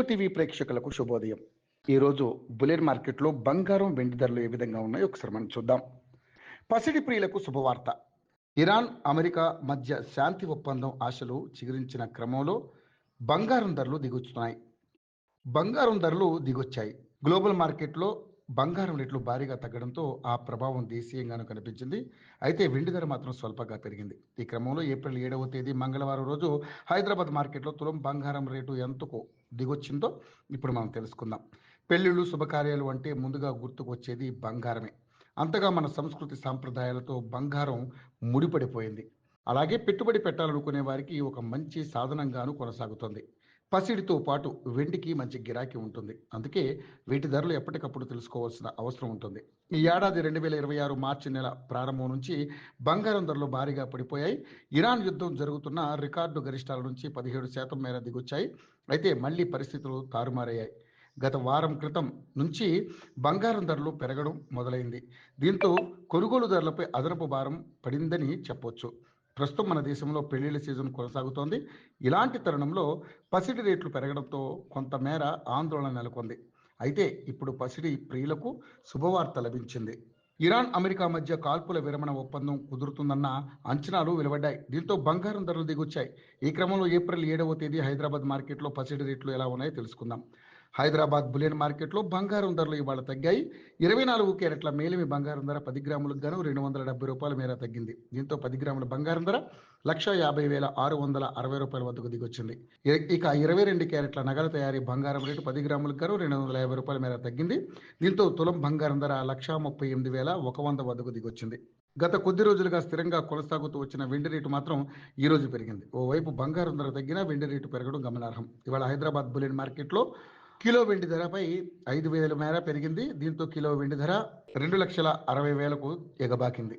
TV ప్రేక్షకులకు శుభోదయం. ఈరోజు బులియన్ మార్కెట్లో బంగారం వెండి ధరలు ఏ విధంగా ఉన్నాయో ఒకసారి మనం చూద్దాం. పసిడి ప్రియులకు శుభవార్త. ఇరాన్ అమెరికా మధ్య శాంతి ఒప్పందం ఆశలు చిగురించిన క్రమంలో బంగారం ధరలు దిగొచ్చాయి. గ్లోబల్ మార్కెట్లో బంగారం రేట్లు భారీగా తగ్గడంతో ఆ ప్రభావం దేశీయంగానూ కనిపించింది. అయితే వెండి ధర మాత్రం స్వల్పంగా పెరిగింది. ఈ క్రమంలో ఏప్రిల్ 7వ తేదీ మంగళవారం రోజు హైదరాబాద్ మార్కెట్లో తులం బంగారం రేటు ఎంతకు దిగొచ్చిందో ఇప్పుడు మనం తెలుసుకుందాం. పెళ్లిళ్ళు శుభకార్యాలు అంటే ముందుగా గుర్తుకు వచ్చేది బంగారమే. అంతగా మన సంస్కృతి సాంప్రదాయాలతో బంగారం ముడిపడిపోయింది. అలాగే పెట్టుబడి పెట్టాలనుకునే వారికి ఒక మంచి సాధనంగాను కొనసాగుతుంది. పసిడితో పాటు వెండికి మంచి గిరాకీ ఉంటుంది. అందుకే వీటి ధరలు ఎప్పటికప్పుడు తెలుసుకోవాల్సిన అవసరం ఉంటుంది. ఈ ఏడాది 2026 మార్చి నెల ప్రారంభం నుంచి బంగారం ధరలు భారీగా పడిపోయాయి. ఇరాన్ యుద్ధం జరుగుతున్న రికార్డు గరిష్టాల నుంచి 17% మేర దిగొచ్చాయి. అయితే మళ్ళీ పరిస్థితులు తారుమారయ్యాయి. గత వారం క్రితం నుంచి బంగారం ధరలు పెరగడం మొదలైంది. దీంతో కొనుగోలుదారులపై అదనపు భారం పడిందని చెప్పొచ్చు. ప్రస్తుతం మన దేశంలో పెళ్లిళ్ల సీజన్ కొనసాగుతోంది. ఇలాంటి తరుణంలో పసిడి రేట్లు పెరగడంతో కొంతమేర ఆందోళన నెలకొంది. అయితే ఇప్పుడు పసిడి ప్రియులకు శుభవార్త లభించింది. ఇరాన్ అమెరికా మధ్య కాల్పుల విరమణ ఒప్పందం కుదురుతుందన్న అంచనాలు వెలువడ్డాయి. దీంతో బంగారం ధరలు దిగొచ్చాయి. ఈ క్రమంలో ఏప్రిల్ 7వ తేదీ హైదరాబాద్ మార్కెట్లో పసిడి రేట్లు ఎలా ఉన్నాయో తెలుసుకుందాం. హైదరాబాద్ బులియన్ మార్కెట్లో బంగారం ధరలు ఇవాళ తగ్గాయి. 24 క్యారెట్ల మేలిమి బంగారం ధర 10 గ్రాములకు గాను ₹270 మేర తగ్గింది. దీంతో 10 గ్రాముల బంగారం ధర 1,50,660 వద్దకు దిగొచ్చింది. ఇక 22 క్యారెట్ల నగల తయారీ బంగారం రేటు 10 గ్రాములకు గాను ₹250 మేర తగ్గింది. దీంతో తులం బంగారం ధర 1,38,100 వద్దకు దిగొచ్చింది. గత కొద్ది రోజులుగా స్థిరంగా కొనసాగుతూ వచ్చిన వెండి రేటు మాత్రం ఈ రోజు పెరిగింది. ఓవైపు బంగారం ధర తగ్గినా వెండి రేటు పెరగడం గమనార్హం. ఇవాళ హైదరాబాద్ బులియన్ మార్కెట్లో కిలో వెండి ధరపై 5,000 మేర పెరిగింది. దీంతో కిలో వెండి ధర 2,60,60,000కు ఎగబాకింది.